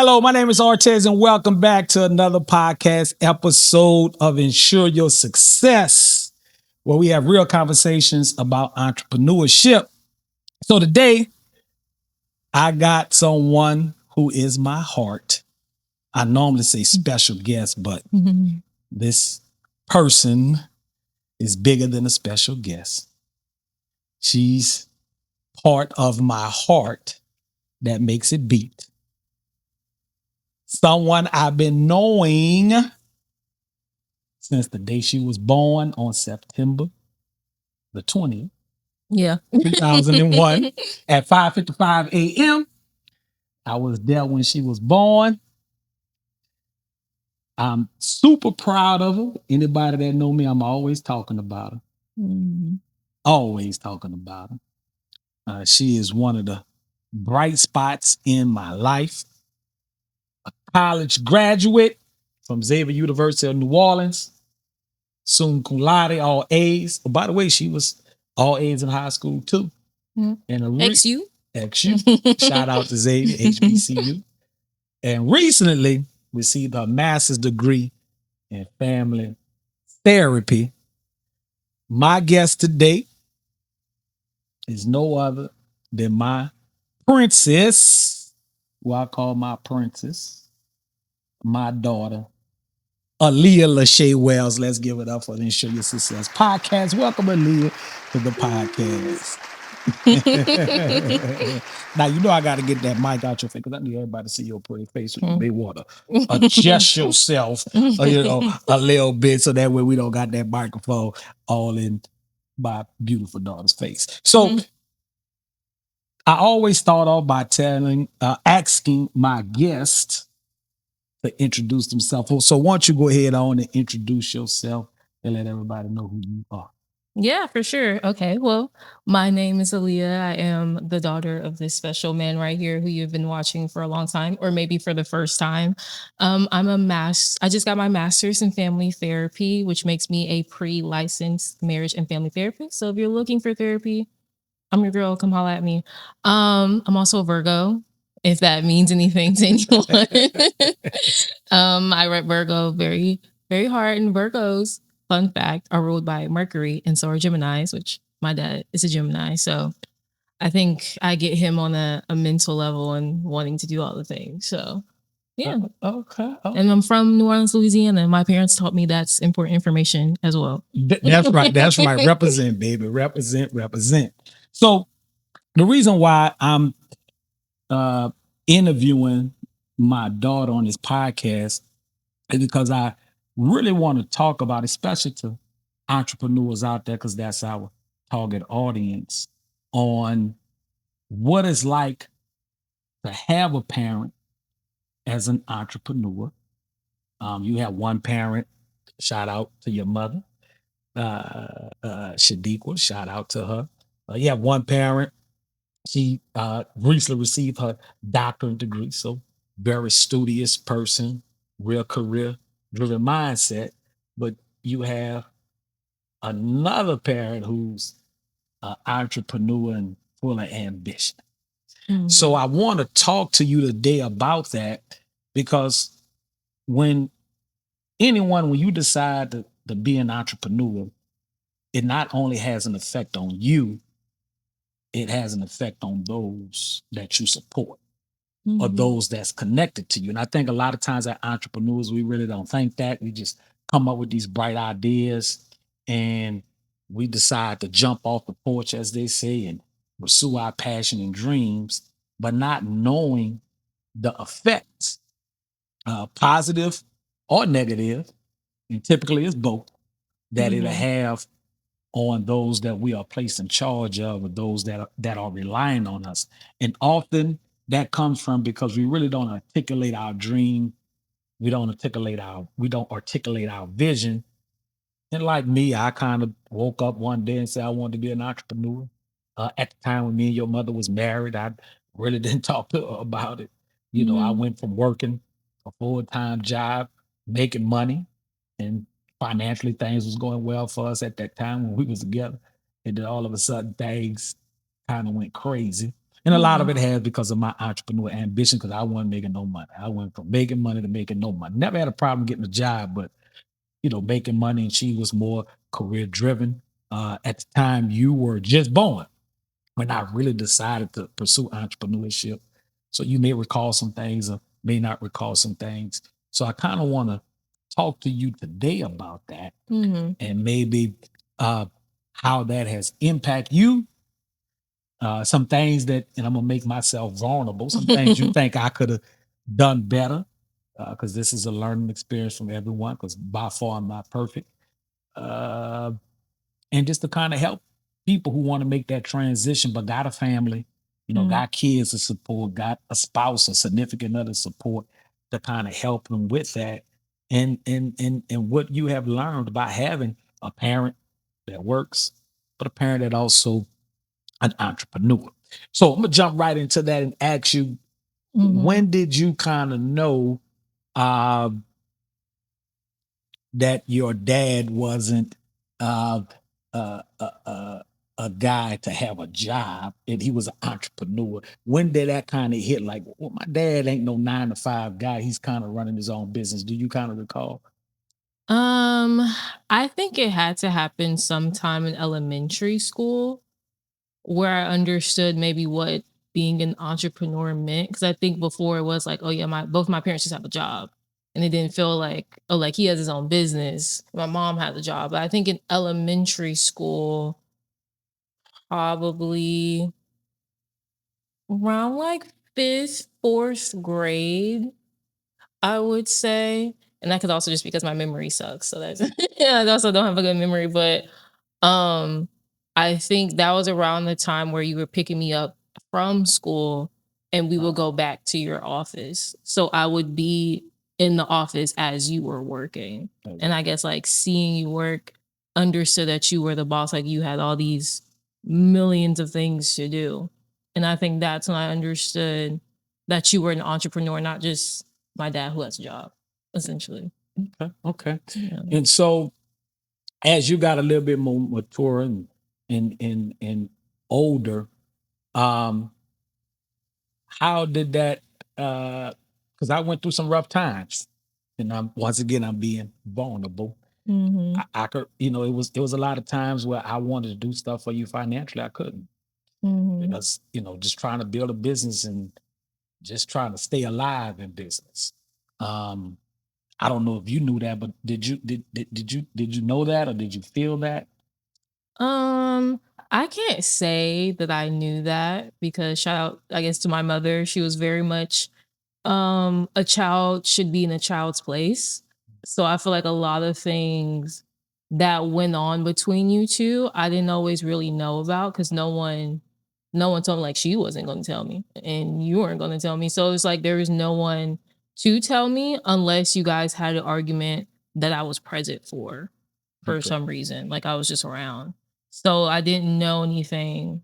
Hello, my name is Ortez, and welcome back to another podcast episode of Insure Your Success, where we have real conversations about entrepreneurship. So today, I got someone who is my heart. I normally say special guest, but this person is bigger than a special guest. She's part of my heart that makes it beat. Someone I've been knowing since the day she was born on September the 20th, Yeah. 2001 at 5:55 a.m. I was there when she was born. I'm super proud of her. Anybody that know me, I'm always talking about her. Always talking about her. She is one of the bright spots in my life. A college graduate from Xavier University of New Orleans. Summa cum laude, all A's. Oh, by the way, she was all A's in high school too. Mhm. And XU. Shout out to Xavier, HBCU. And recently received her master's degree in family therapy. My guest today is no other than my princess, who I call my princess, my daughter, Alia Wells. Let's give it up for the Insure Your Success podcast. Welcome, Alia, to the podcast. Now, you know I got to get that mic out your face because I need everybody to see your pretty face. So you may want to adjust yourself a little bit so that way we don't got that microphone all in my beautiful daughter's face. So I always start off by asking my guest to introduce themselves. So why don't you go ahead on and introduce yourself and let everybody know who you are. Yeah, for sure. Okay. Well, my name is Alia. I am the daughter of this special man right here who you've been watching for a long time, or maybe for the first time. I just got my master's in family therapy, which makes me a pre-licensed marriage and family therapist. So if you're looking for therapy, I'm your girl. Come holla at me. I'm also a Virgo, if that means anything to anyone. I read Virgo very, very hard, and Virgos, fun fact, are ruled by Mercury, and so are Geminis, which my dad is a Gemini. So I think I get him on a mental level and wanting to do all the things. So yeah. Okay. And I'm from New Orleans, Louisiana. My parents taught me that's important information as well. That's right. That's right. Represent, baby. Represent. So the reason why I'm interviewing my daughter on this podcast is because I really want to talk about, especially to entrepreneurs out there, because that's our target audience, on what it's like to have a parent as an entrepreneur. You have one parent, shout out to your mother, Shadiqua, shout out to her. You have one parent, she recently received her doctorate degree, so very studious person, real career driven mindset. But you have another parent who's an entrepreneur and full of ambition. So I want to talk to you today about that, because when you decide to be an entrepreneur, it not only has an effect on you, it has an effect on those that you support or those that's connected to you. And I think a lot of times as entrepreneurs, we really don't think that. We just come up with these bright ideas and we decide to jump off the porch, as they say, and pursue our passion and dreams, but not knowing the effects, positive or negative, and typically it's both, that it'll have on those that we are placed in charge of, or those that are relying on us. And often that comes from because we really don't articulate our dream, we don't articulate our vision. And like me, I kind of woke up one day and said I wanted to be an entrepreneur. At the time when me and your mother was married, I really didn't talk to her about it. I went from working a full-time job, making money, and financially things was going well for us at that time when we was together. And then all of a sudden things kind of went crazy. And a lot of Mhm. it has because of my entrepreneur ambition, because I wasn't making no money. I went from making money to making no money. Never had a problem getting a job, but making money, and she was more career driven. At the time, you were just born when I really decided to pursue entrepreneurship. So you may recall some things or may not recall some things. So I kind of want to talk to you today about that, Mhm. and maybe uh, how that has impacted you. Some things that, and I'm gonna make myself vulnerable. Some things you think I could have done better, because this is a learning experience from everyone. Because by far I'm not perfect, uh, and just to kind of help people who want to make that transition, but got a family, Mm. got kids to support, got a spouse, a significant other support to kind of help them with that, and what you have learned by having a parent that works, but a parent that also an entrepreneur. So I'm gonna jump right into that and ask you, Mhm. when did you kind of know uh, that your dad wasn't uh, a guy to have a job and he was an entrepreneur? When did that kind of hit? Like, well, my dad ain't no 9 to 5 guy. He's kind of running his own business. Do you kind of recall? Um, I think it had to happen sometime in elementary school where I understood maybe what being an entrepreneur meant. Because I think before it was like, oh yeah, my both my parents just have a job, and it didn't feel like, oh, like he has his own business. My mom had a job, but I think in elementary school, probably around like fifth, fourth grade, I would say. And that could also just because my memory sucks. So that's yeah, I also don't have a good memory. But um I think that was around the time where you were picking me up from school and we would go back to your office. So I would be in the office as you were working. And I guess like seeing you work, understood that you were the boss, like you had all these millions of things to do. And I think that's when I understood that you were an entrepreneur, not just my dad who has a job, essentially. Okay, okay. Yeah. And so as you got a little bit more mature and older, um, how did that because I went through some rough times, and I'm once again I'm being vulnerable. Mhm. I could, it was a lot of times where I wanted to do stuff for you financially. I couldn't, Mhm. because, just trying to build a business and just trying to stay alive in business. Um, I don't know if you knew that, but did you know that, or did you feel that? Um, I can't say that I knew that because shout out, I guess, to my mother. She was very much a child should be in a child's place. So I feel like a lot of things that went on between you two, I didn't always really know about because no one told me, like she wasn't gonna tell me and you weren't gonna tell me. So it's like there was no one to tell me unless you guys had an argument that I was present for Okay. some reason. Like I was just around. So I didn't know anything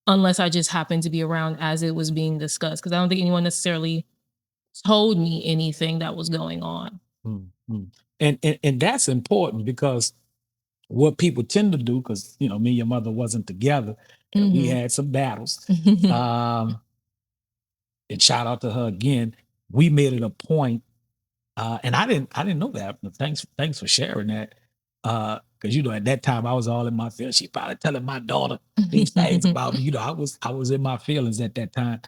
unless I just happened to be around as it was being discussed. Cause I don't think anyone necessarily told me anything that was going on. Mm, mm. And that's important, because what people tend to do, because me and your mother wasn't together, and we Mhm. had some battles. Um, and shout out to her again. We made it a point, and I didn't know that. But thanks for sharing that. Because at that time I was all in my feelings. She probably telling my daughter these things about me. I was in my feelings at that time.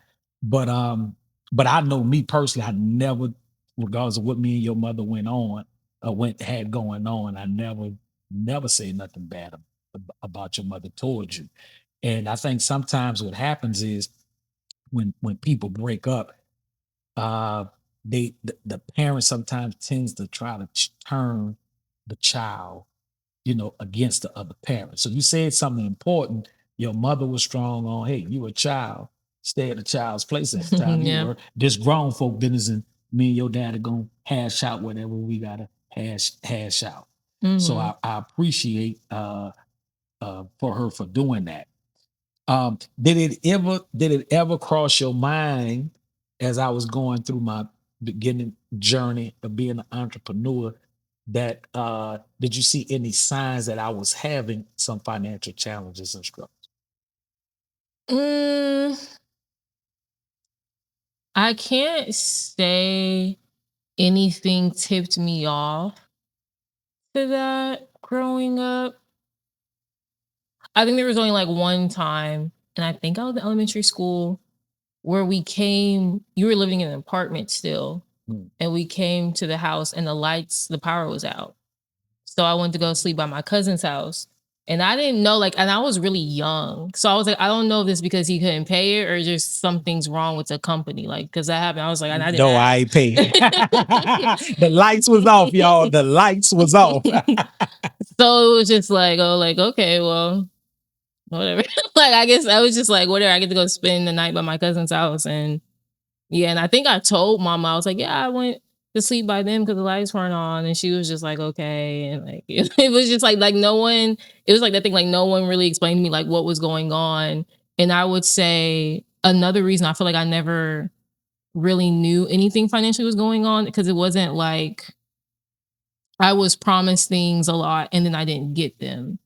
But I know me personally, I never, regardless of what me and your mother had going on, I never say nothing bad about your mother towards you. And I think sometimes what happens is, when people break up, uh the parent sometimes tends to try to turn the child, against the other parent. So you said something important. Your mother was strong on, hey, you a child, stay at the child's place. At the time you Yeah. were this grown folk business, and me and your dad are gonna hash out whatever we gotta hash out. So Mhm. I appreciate for her for doing that. Did it ever cross your mind, as I was going through my beginning journey of being an entrepreneur, that did you see any signs that I was having some financial challenges and struggles? Mm. I can't say anything tipped me off to that growing up. I think there was only like one time, and I think I was in elementary school where you were living in an apartment still, and we came to the house and the power was out. So I went to go sleep by my cousin's house. And I didn't know, like, and I was really young. So I was like, I don't know if this because he couldn't pay it or just something's wrong with the company. Like, because that happened. I was like, and I didn't No, I ain't paid. The lights was off, y'all. The lights was off. So it was just like, oh, like, okay, well, whatever. Like, I guess I was just like, whatever. I get to go spend the night by my cousin's house. And yeah, and I think I told mama, I was like, yeah, I went to sleep by them because the lights weren't on. And she was just like, okay. And like, it was just like no one, it was like that thing, like no one really explained to me like what was going on. And I would say another reason I feel like I never really knew anything financially was going on because it wasn't like I was promised things a lot and then I didn't get them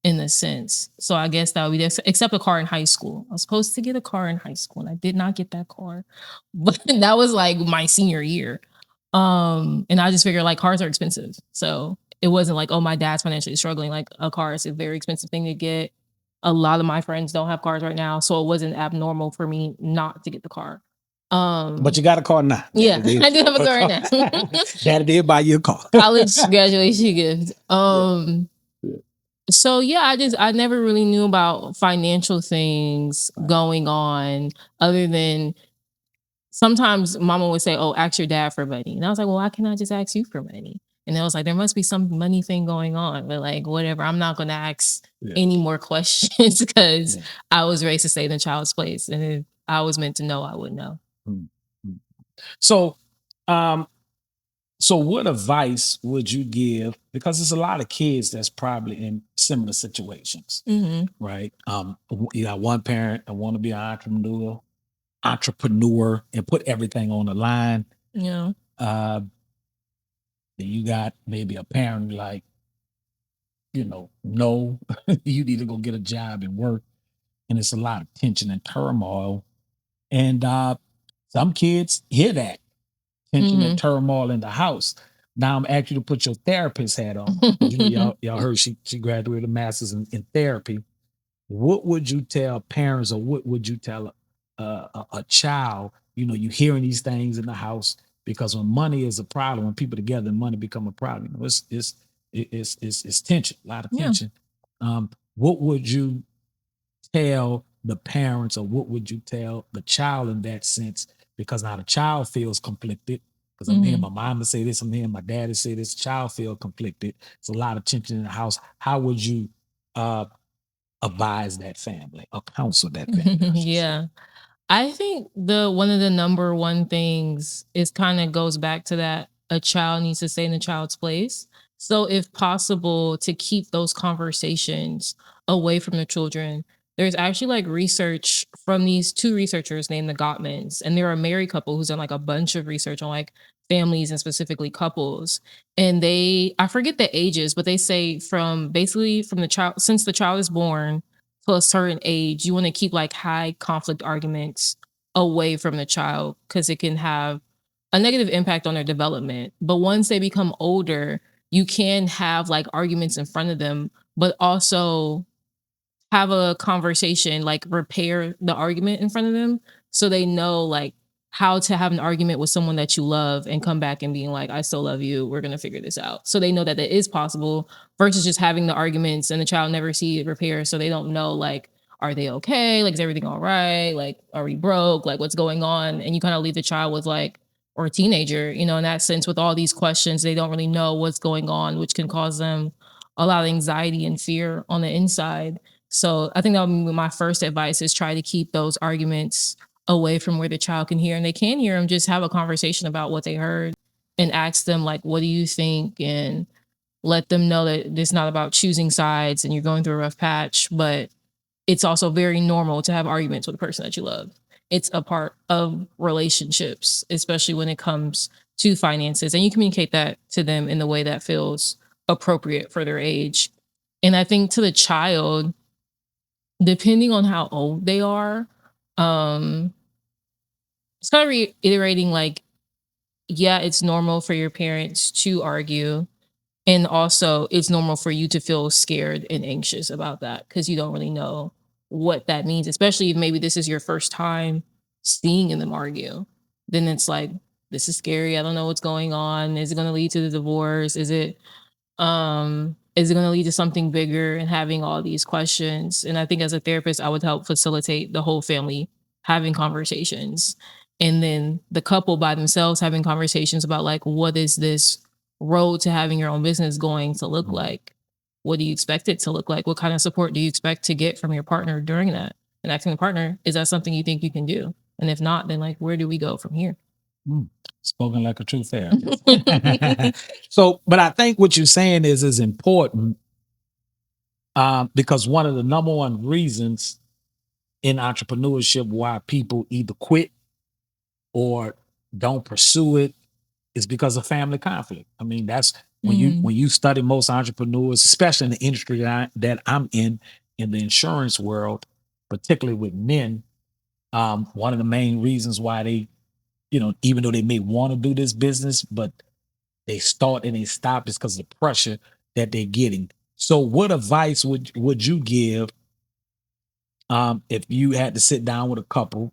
in a sense. So I guess that would be this, except a car in high school. I was supposed to get a car in high school and I did not get that car. But that was like my senior year. And I just figured like cars are expensive. So it wasn't like, oh, my dad's financially struggling. Like a car is a very expensive thing to get. A lot of my friends don't have cars right now. So it wasn't abnormal for me not to get the car. But you got a car now. Yeah, I do have a car now. Daddy did buy you a car. College graduation gift. So yeah, I never really knew about financial things going on other than sometimes mama would say, oh, ask your dad for money. And I was like, well, why can't I just ask you for money? And I was like, there must be some money thing going on. But like, whatever, I'm not going to ask any more questions because I was raised to stay in a child's place. And if I was meant to know, I would know. So, so what advice would you give? Because there's a lot of kids that's probably in similar situations, right? You got one parent that want to be an entrepreneur and put everything on the line. Yeah. Then you got maybe a parent like, no, you need to go get a job and work. And it's a lot of tension and turmoil. And some kids hear that tension and turmoil in the house. Now I'm asking you to put your therapist hat on. Y'all heard she graduated a master's in therapy. What would you tell parents, or what would you tell a child? You hearing these things in the house, because when money is a problem, when people together, money become a problem. It's tension, a lot of tension. What would you tell the parents, or what would you tell the child in that sense? Because now the child feels conflicted. Because I'm hearing my mama say this, I'm hearing my daddy say this. Child feel conflicted. It's a lot of tension in the house. How would you advise that family or counsel that family? Yeah. I think one of the number one things is kind of goes back to that a child needs to stay in a child's place. So if possible to keep those conversations away from the children. There's actually like research from these two researchers named the Gottmans, and they're a married couple who's done like a bunch of research on like families and specifically couples. And I forget the ages, but they say from the child, since the child is born to a certain age, you want to keep like high conflict arguments away from the child because it can have a negative impact on their development. But once they become older, you can have like arguments in front of them, but also have a conversation, like repair the argument in front of them so they know like how to have an argument with someone that you love and come back and being like, I still love you. We're going to figure this out. So they know that it is possible versus just having the arguments and the child never see it repair. So they don't know, like, are they okay? Like, is everything all right? Like, are we broke? Like, what's going on? And you kind of leave the child with like, or a teenager, in that sense, with all these questions, they don't really know what's going on, which can cause them a lot of anxiety and fear on the inside. So I think that would be my first advice is try to keep those arguments away from where the child can hear, and they can hear them. Just have a conversation about what they heard and ask them like, what do you think? And let them know that it's not about choosing sides and you're going through a rough patch, but it's also very normal to have arguments with the person that you love. It's a part of relationships, especially when it comes to finances. And you communicate that to them in the way that feels appropriate for their age. And I think to the child, depending on how old they are, it's kind of reiterating like, yeah, it's normal for your parents to argue. And also, it's normal for you to feel scared and anxious about that because you don't really know what that means, especially if maybe this is your first time seeing them argue. Then it's like, this is scary. I don't know what's going on. Is it going to lead to the divorce? Is it going to lead to something bigger, and having all these questions? And I think as a therapist, I would help facilitate the whole family having conversations, and then the couple by themselves having conversations about like, what is this road to having your own business going to look like? What do you expect it to look like? What kind of support do you expect to get from your partner during that? And asking the partner, is that something you think you can do? And if not, then like, where do we go from here? Mm, spoken like a true therapist. So, but I think what you're saying is important, because one of the number one reasons in entrepreneurship why people either quit or don't pursue it is because of family conflict. I mean, that's when you study most entrepreneurs, especially in the industry that I'm in the insurance world, particularly with men. One of the main reasons why they, even though they may want to do this business, but they start and they stop is because of the pressure that they're getting. So, what advice would you give if you had to sit down with a couple?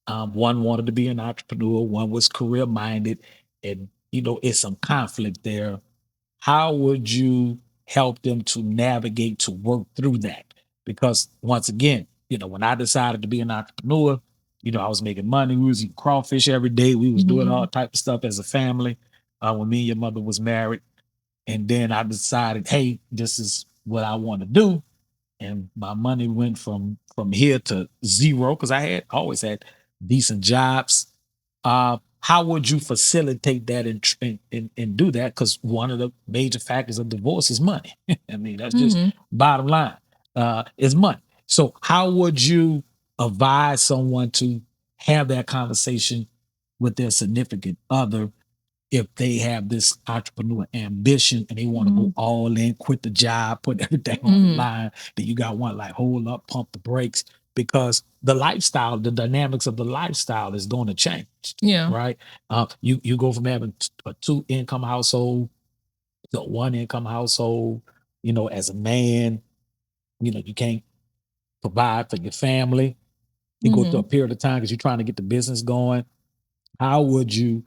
One wanted to be an entrepreneur, one was career minded, and it's some conflict there. How would you help them to navigate to work through that? Because once again, when I decided to be an entrepreneur, I was making money. We was eating crawfish every day. We was doing all type of stuff as a family. When me and your mother was married, and then I decided, hey, this is what I want to do, and my money went from here to zero because I had always had decent jobs. How would you facilitate that and do that? Because one of the major factors of divorce is money. I mean, that's just bottom line. Is money. So how would you advise someone to have that conversation with their significant other if they have this entrepreneur ambition and they want to go all in, quit the job, put everything on the line, then you got one like hold up, pump the brakes, because the lifestyle, the dynamics of the lifestyle is going to change. Yeah. Right. You go from having a two income household to a one income household. As a man, you can't provide for your family. You go through a period of time because you're trying to get the business going. How would you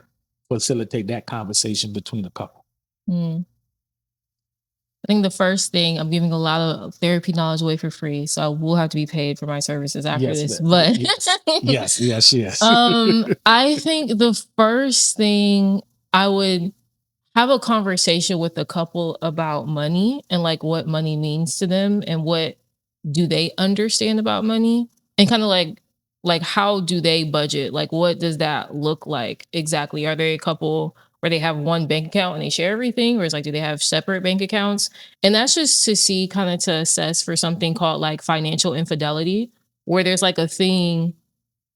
facilitate that conversation between a couple? I think the first thing, I'm giving a lot of therapy knowledge away for free, so I will have to be paid for my services after Yes, this. but But yes. I think the first thing, I would have a conversation with the couple about money and like what money means to them and what do they understand about money, and kind of like how do they budget, like what does that look like exactly? Are they a couple where they have one bank account and they share everything, or is like, do they have separate bank accounts? And that's just to see, kind of to assess for something called like financial infidelity, where there's like a thing,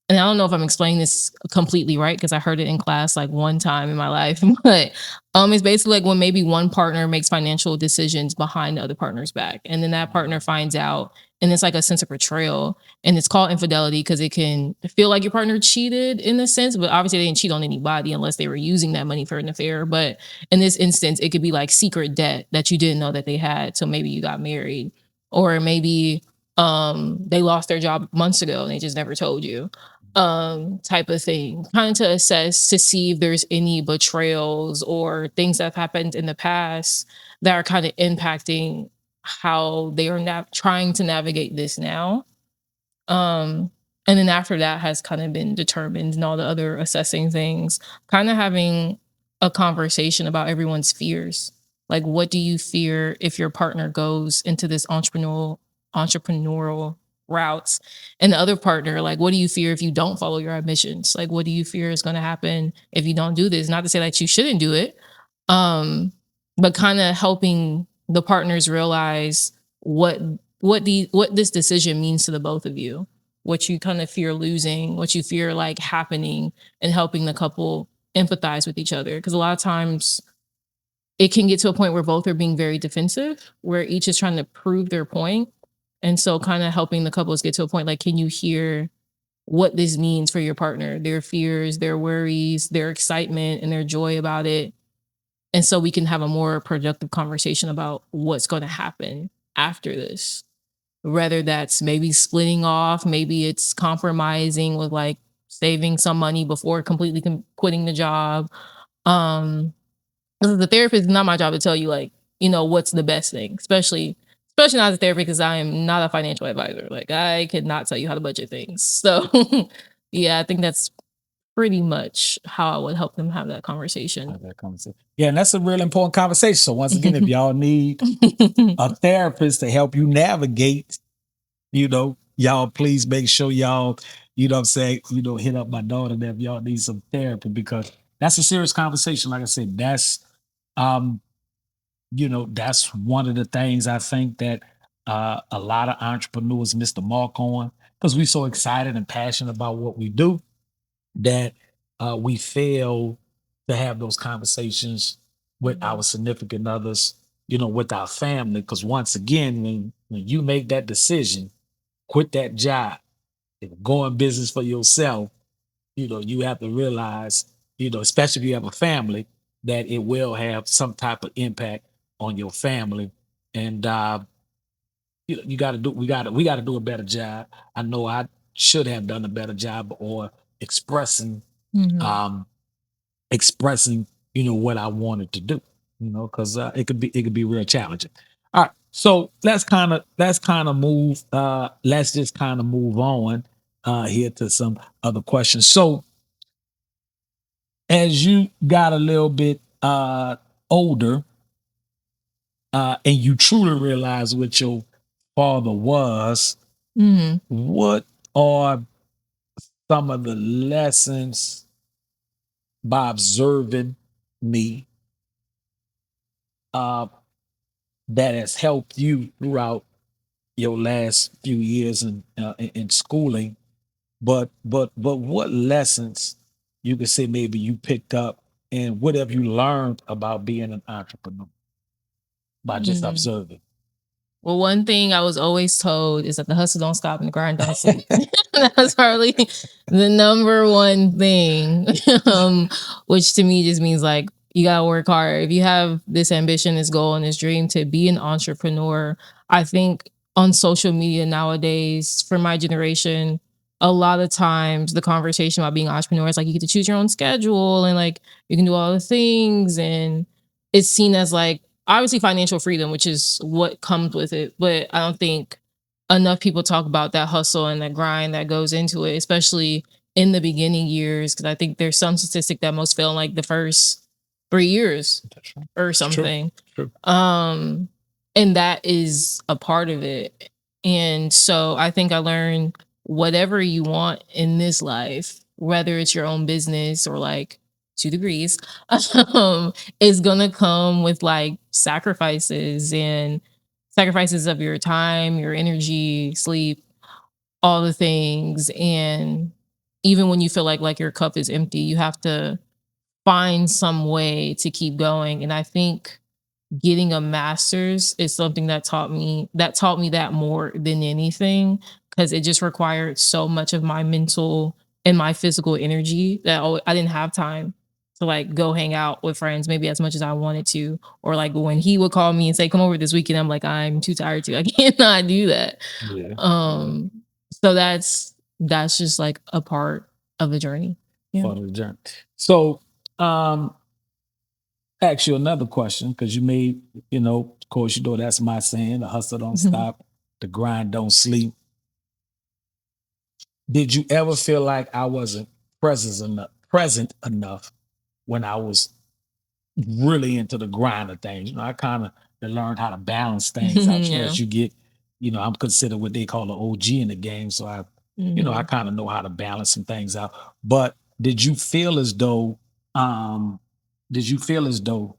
and I don't know if I'm explaining this completely right because I heard it in class like one time in my life, but it's basically like when maybe one partner makes financial decisions behind the other partner's back, and then that partner finds out, and it's like a sense of betrayal, and it's called infidelity because it can feel like your partner cheated in a sense, but obviously they didn't cheat on anybody unless they were using that money for an affair. But in this instance, it could be like secret debt that you didn't know that they had, so maybe you got married, or maybe they lost their job months ago and they just never told you, type of thing, kind of to assess to see if there's any betrayals or things that have happened in the past that are kind of impacting how they are trying to navigate this now. um and then after that has kind of been determined and all the other assessing things, kind of having a conversation about everyone's fears. Like, what do you fear if your partner goes into this entrepreneurial routes? And the other partner, like, what do you fear if you don't follow your ambitions? Like, what do you fear is going to happen if you don't do this? Not to say that you shouldn't do it, um but kind of helping the partners realize what this decision means to the both of you, what you kind of fear losing, what you fear like happening, and helping the couple empathize with each other, because a lot of times it can get to a point where both are being very defensive, where each is trying to prove their point. And so kind of helping the couples get to a point like, can you hear what this means for your partner, their fears, their worries, their excitement, and their joy about it. And so we can have a more productive conversation about what's going to happen after this. Whether that's maybe splitting off, maybe it's compromising with like saving some money before completely quitting the job. Um, as a therapist, it's not my job to tell you like, what's the best thing, especially not as a therapist, because I am not a financial advisor. Like I could not tell you how to budget things. So yeah, I think that's pretty much how I would help them have that conversation. Have that conversation. Yeah, and that's a real important conversation. So once again, if y'all need a therapist to help you navigate, y'all please make sure y'all, what I'm saying, hit up my daughter if y'all need some therapy, because that's a serious conversation. Like I said, um, that's one of the things I think that a lot of entrepreneurs miss the mark on, because we're so excited and passionate about what we do that we fail to have those conversations with our significant others, with our family. Because once again, when you make that decision, quit that job and go in business for yourself, you have to realize, especially if you have a family, that it will have some type of impact on your family. And you got to do we got to do a better job. I know I should have done a better job or expressing Mhm. um expressing what I wanted to do, because it could be real challenging. All right, so let's kind of move let's just kind of move on here to some other questions. So as you got a little bit older, and you truly realize what your father was, Mhm. what are some of the lessons by observing me uh, that has helped you throughout your last few years in schooling? But what lessons you could say maybe you picked up, and what have you learned about being an entrepreneur by just Mhm. observing? Well, one thing I was always told is that the hustle don't stop and the grind don't sleep. That was probably the number one thing, which to me just means like you gotta work hard. If you have this ambition, this goal, and this dream to be an entrepreneur, I think on social media nowadays, for my generation, a lot of times the conversation about being an entrepreneur is like you get to choose your own schedule and like you can do all the things, and it's seen as like obviously financial freedom, which is what comes with it. But I don't think enough people talk about that hustle and that grind that goes into it, especially in the beginning years. Cause I think there's some statistic that most fail in like the first 3 years That's right. or It's true. something. It's true. Um, and that is a part of it. And so I think I learned whatever you want in this life, whether it's your own business or like 2 degrees, is gonna come with like sacrifices of your time, your energy, sleep, all the things. And even when you feel like your cup is empty, you have to find some way to keep going. And I think getting a master's is something that taught me that more than anything, because it just required so much of my mental and my physical energy that I didn't have time to like go hang out with friends maybe as much as I wanted to, or like when he would call me and say come over this weekend, I'm like I'm too tired to, I cannot do that. Yeah. um so that's just like a part of the journey. Yeah. Part of the journey. So, um, ask you another question, because you made, of course, that's my saying: the hustle don't stop, the grind don't sleep. Did you ever feel like I wasn't present enough when I was really into the grind of things? I kind of learned how to balance things out. Yeah. As you get, I'm considered what they call an OG in the game, so I Mhm. kind of know how to balance some things out. But did you feel as though, um, did you feel as though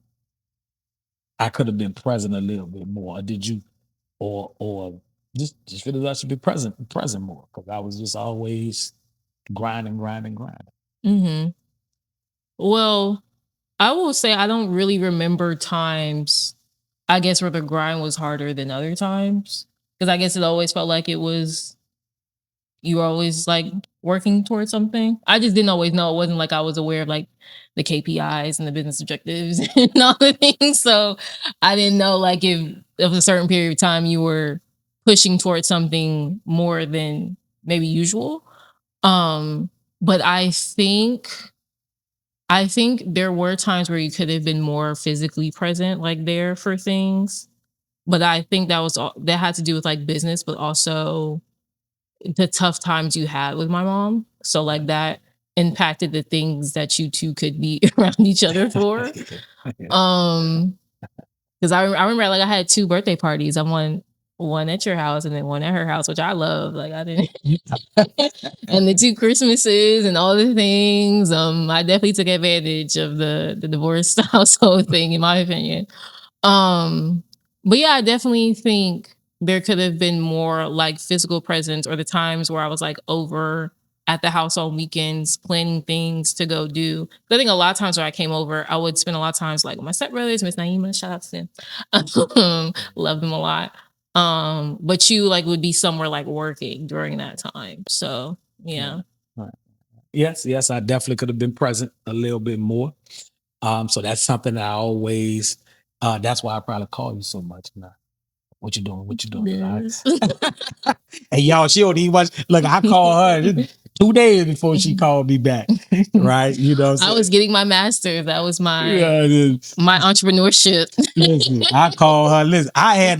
I could have been present a little bit more? Or did you, or just feel that I should be present more? Because I was just always grinding, grinding, grinding. Mhm. Well, I will say I don't really remember times, I guess, where the grind was harder than other times. Because I guess it always felt like it was you were always like working towards something? I just didn't always know. It wasn't like I was aware of like the KPIs and the business objectives and all the things. So I didn't know like if of a certain period of time you were pushing towards something more than maybe usual. Um, but I think there were times where you could have been more physically present, like there for things. But I think that had to do with like business, but also the tough times you had with my mom. So like that impacted the things that you two could be around each other for. Um, because I remember like I had two birthday parties. I one at your house and then one at her house, which I love. Like I didn't and the two Christmases and all the things. I definitely took advantage of the divorced household thing, in my opinion. Um, but yeah, I definitely think there could have been more like physical presence, or the times where I was like over at the house on weekends planning things to go do. I think a lot of times when I came over, I would spend a lot of times like with my stepbrothers, Miss Naima, shout out to them. Love them a lot. But you like would be somewhere like working during that time. So yeah. Right. Yes, I definitely could have been present a little bit more. So that's something that I always. That's why I probably call you so much now. What you doing? What you doing? All right. Yes. And y'all, she don't even watch. Look, I call her 2 days before she called me back. Right? You know, I was getting my master's. That was yeah, my entrepreneurship. listen, I call her. Listen, I had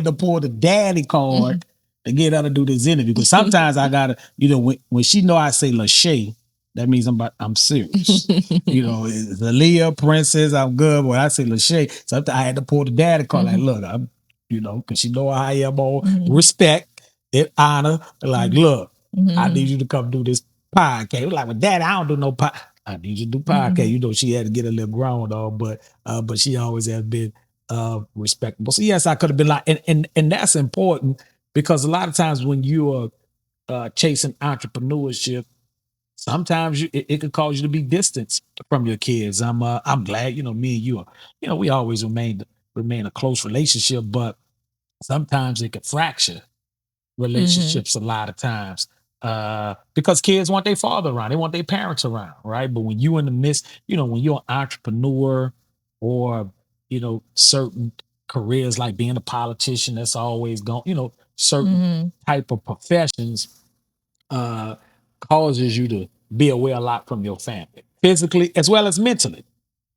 to pull the daddy card to get her to do this interview. Because sometimes I gotta, when she know I say Lachey, that means I'm serious. It's Alia, Princess, I'm good. When I say Lachey, sometimes I had to pull the daddy card. Like, look, because she know how I am on respect and honor. Like, look, I need you to come do this podcast. Like, well, Daddy, I don't do no podcast. I need you to do podcast. She had to get a little grown on, but she always has been respectable. So yes, I could have been like, and that's important because a lot of times when you are chasing entrepreneurship, sometimes it could cause you to be distanced from your kids. I'm glad, me and you are, we always remain a close relationship, but sometimes it could fracture relationships a lot of times because kids want their father around, they want their parents around, right? But when you in the midst, when you're an entrepreneur or certain careers like being a politician, that's always gone, certain type of professions uh causes you to be away a lot from your family, physically as well as mentally.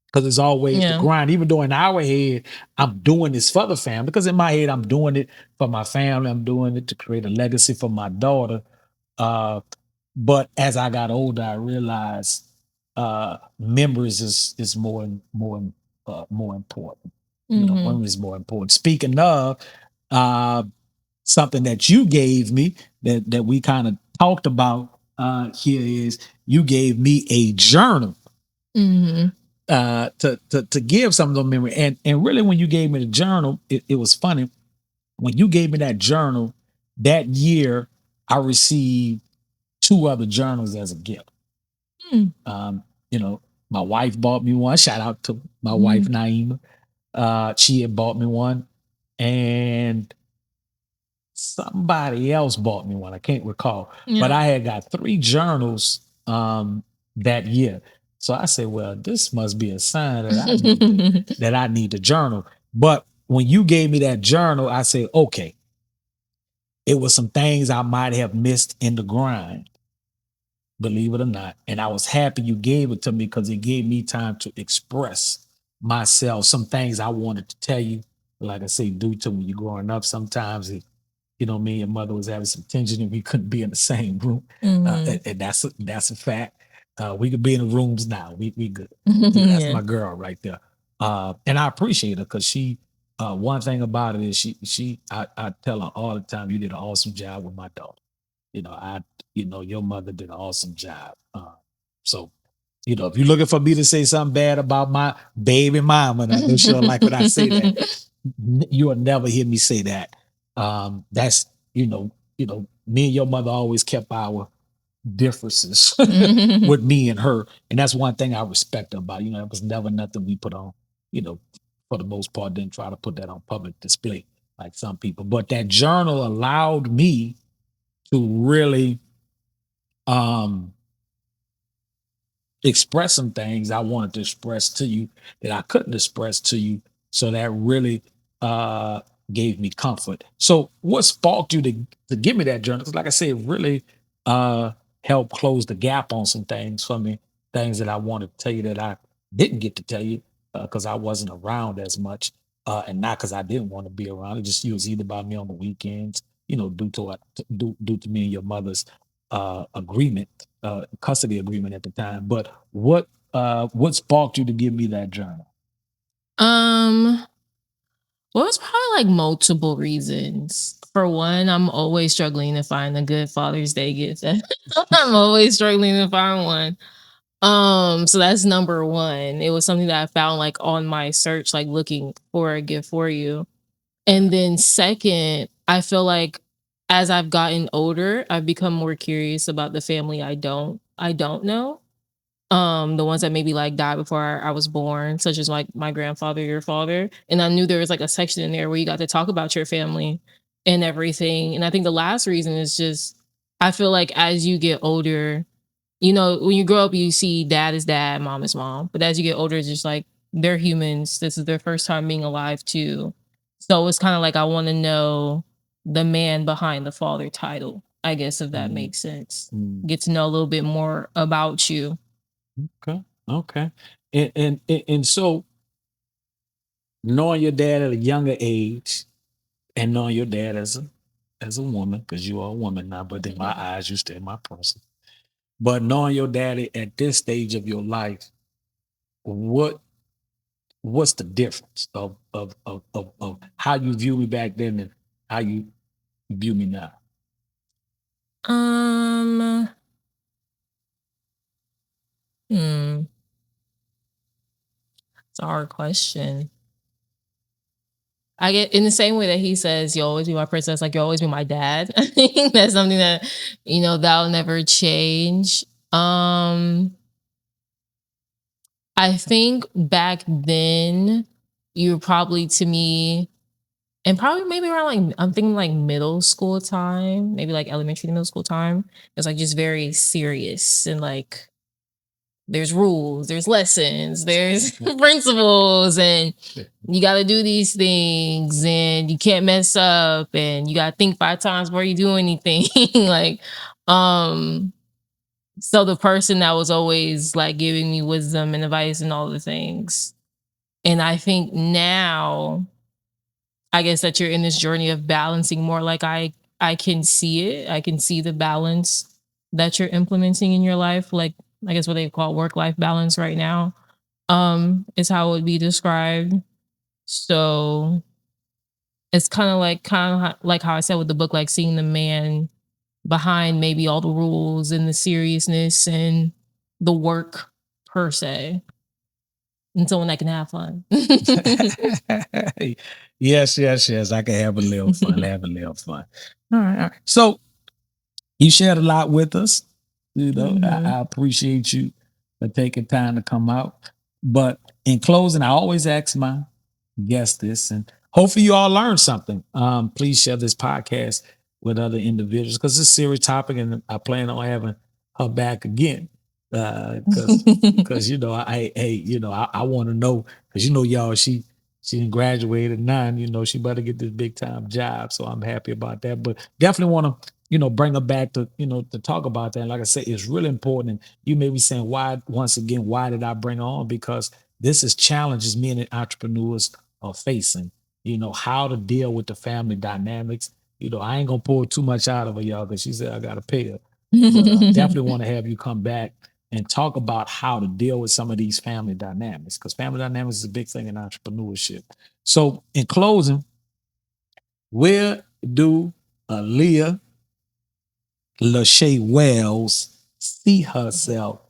Because it's always the grind. Even though in our head, I'm doing this for the family. Because in my head, I'm doing it for my family. I'm doing it to create a legacy for my daughter. Uh, but as I got older, I realized memories is more important. Memories is more important. Speaking of, uh, something that you gave me that we kind of talked about here is you gave me a journal to give some of the memory. And really when you gave me the journal, it was funny. When you gave me that journal that year, I received two other journals as a gift. Um, my wife bought me one. Shout out to my wife Naima. She had bought me one, and somebody else bought me one. I can't recall, but I had got three journals that year. So I said, well, this must be a sign that I need to journal. But when you gave me that journal, I said, okay, it was some things I might have missed in the grind, believe it or not. And I was happy you gave it to me because it gave me time to express myself. Some things I wanted to tell you, like I say, due to when you're growing up, sometimes me and your mother was having some tension and we couldn't be in the same room. And that's a fact. We could be in the rooms now. We good. That's my girl right there. And I appreciate her because she one thing about it is I tell her all the time, you did an awesome job with my daughter. Your mother did an awesome job. So if you're looking for me to say something bad about my baby mama, and I know she'll like when I say that, you'll never hear me say that. That's me and your mother always kept our differences with me and her, and that's one thing I respect about it was never nothing we put on. You know, for the most part, didn't try to put that on public display like some people. But that journal allowed me to really um express some things I wanted to express to you that I couldn't express to you. So that really uh gave me comfort. So what sparked you to give me that journal? Because like I said, it really uh helped close the gap on some things for me, things that I wanted to tell you that I didn't get to tell you because I wasn't around as much. And not because I didn't want to be around. It just, you was either by me on the weekends, due to due to me and your mother's agreement, custody agreement at the time. But what sparked you to give me that journal? Um, well, it's probably like multiple reasons. For one, I'm always struggling to find a good Father's Day gift. I'm always struggling to find one. So that's number one. It was something that I found like on my search, like looking for a gift for you. And then second, I feel like as I've gotten older, I've become more curious about the family I don't know. The ones that maybe like died before I was born, such as like my grandfather, your father. And I knew there was like a section in there where you got to talk about your family and everything. And I think the last reason is just I feel like as you get older, when you grow up, you see dad is dad, mom is mom. But as you get older, it's just like they're humans. This is their first time being alive too. So it's kind of like I want to know the man behind the father title, I guess, if that Mm, makes sense. mm. Get to know a little bit more about you. Okay, okay. And so knowing your dad at a younger age and knowing your dad as a woman, because you are a woman now, but in my eyes, you still my person. But knowing your daddy at this stage of your life, what what's the difference of how you view me back then and how you view me now? Um, hmm, it's a hard question. I get in the same way that he says, "You'll always be my princess," like you'll always be my dad. I think that's something that that'll never change. I think back then, you were probably to me, and probably maybe around like I'm thinking like middle school time, maybe like elementary to middle school time. It's like just very serious and like there's rules, there's lessons, there's principles, and you got to do these things, and you can't mess up, and you got to think 5 times before you do anything. like, um, so the person that was always like giving me wisdom and advice and all the things, and I think now, I guess that you're in this journey of balancing more. Like I can see it. I can see the balance that you're implementing in your life. Like I guess what they call work life balance right now. Is how it would be described. So it's kind of like how I said with the book, like seeing the man behind maybe all the rules and the seriousness and the work per se, and someone that can have fun. Yes, yes, yes. I can have a little fun. Have a little fun. All right, all right. So you shared a lot with us. Mhm. I appreciate you for taking time to come out. But in closing, I always ask my guests this, and hopefully you all learned something. Please share this podcast with other individuals because it's a serious topic, and I plan on having her back again. Because I want to know because y'all she didn't graduate at 9. She better get this big time job. So I'm happy about that. But definitely want to bring her back to to talk about that. And like I said, it's really important. And you may be saying, why, once again, why did I bring her on? Because this is challenges many entrepreneurs are facing, how to deal with the family dynamics. I ain't gonna pull too much out of her, y'all, because she said I gotta pay her. But definitely want to have you come back and talk about how to deal with some of these family dynamics, because family dynamics is a big thing in entrepreneurship. So in closing, where do Alia Wells see herself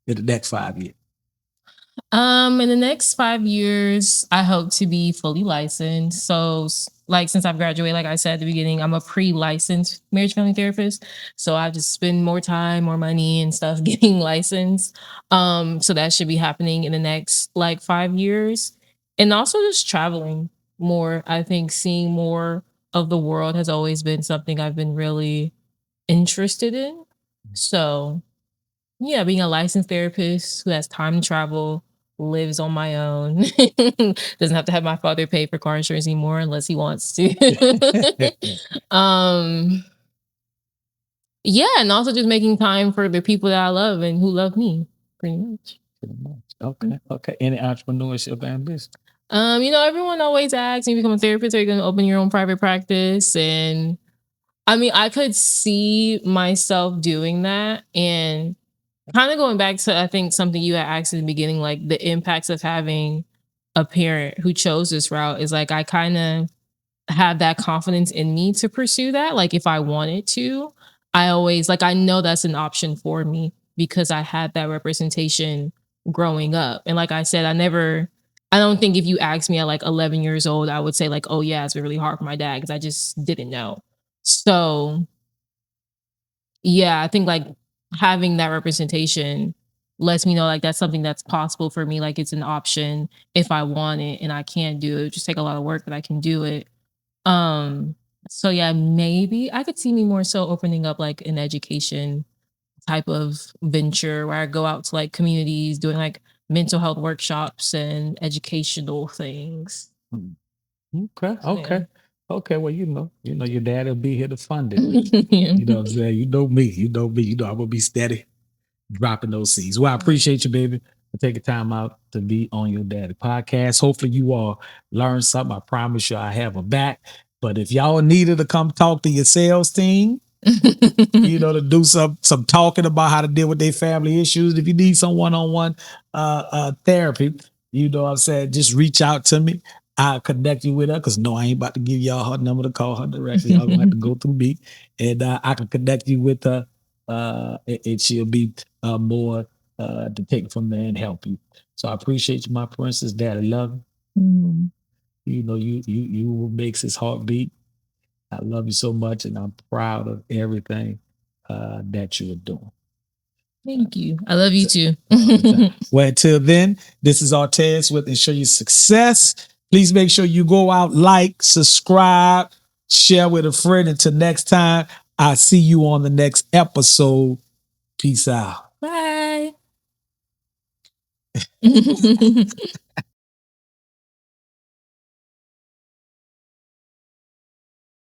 in the next 5 years? In the next 5 years, I hope to be fully licensed. So, like, since I've graduated, like I said at the beginning, I'm a pre-licensed marriage family therapist. So I just spend more time, more money, and stuff getting licensed. So that should be happening in the next like 5 years, and also just traveling more. I think seeing more of the world has always been something I've been really interested in. So yeah, being a licensed therapist who has time to travel, lives on my own, doesn't have to have my father pay for car insurance anymore unless he wants to. um, yeah, and also just making time for the people that I love and who love me, pretty much. Pretty much. Okay. Okay. Any entrepreneurship ambition? Everyone always asks me, become a therapist, are you gonna open your own private practice? And I mean, I could see myself doing that. And kind of going back to, I think, something you had asked in the beginning, like the impacts of having a parent who chose this route is like, I kind of have that confidence in me to pursue that. Like, if I wanted to, I always, like, I know that's an option for me because I had that representation growing up. And like I said, I don't think if you asked me at like 11 years old, I would say, like, oh, yeah, it's been really hard for my dad because I just didn't know. So, yeah, I think like having that representation lets me know like that's something that's possible for me. Like it's an option if I want it and I can do it. Just take a lot of work, but I can do it. Um, so yeah, maybe I could see me more so opening up like an education type of venture where I go out to like communities doing like mental health workshops and educational things. Hmm. Okay. So, yeah. Okay. Okay. Well, your dad will be here to fund it. Yeah. You know what I'm saying? You know me. You know me. You know I'm gonna be steady dropping those seeds. Well, I appreciate you, baby, for taking time out to be on your daddy podcast. Hopefully, you all learn something. I promise you, I have a back. But if y'all needed to come talk to your sales team, to do some talking about how to deal with their family issues. If you need some one-on-one therapy, you know what I'm saying, just reach out to me. I'll connect you with her because no, I ain't about to give y'all her number to call her directly. Y'all gonna have to go through me. And I can connect you with her and she'll be more to take from there and help you. So I appreciate you, my princess. Daddy love you. Mm. You know, you what makes his heart beat. I love you so much, and I'm proud of everything that you are doing. Thank you. I love you too. Well, until then, this is Artez with Insure Your Success. Please make sure you go out, like, subscribe, share with a friend. Until next time, I'll see you on the next episode. Peace out. Bye.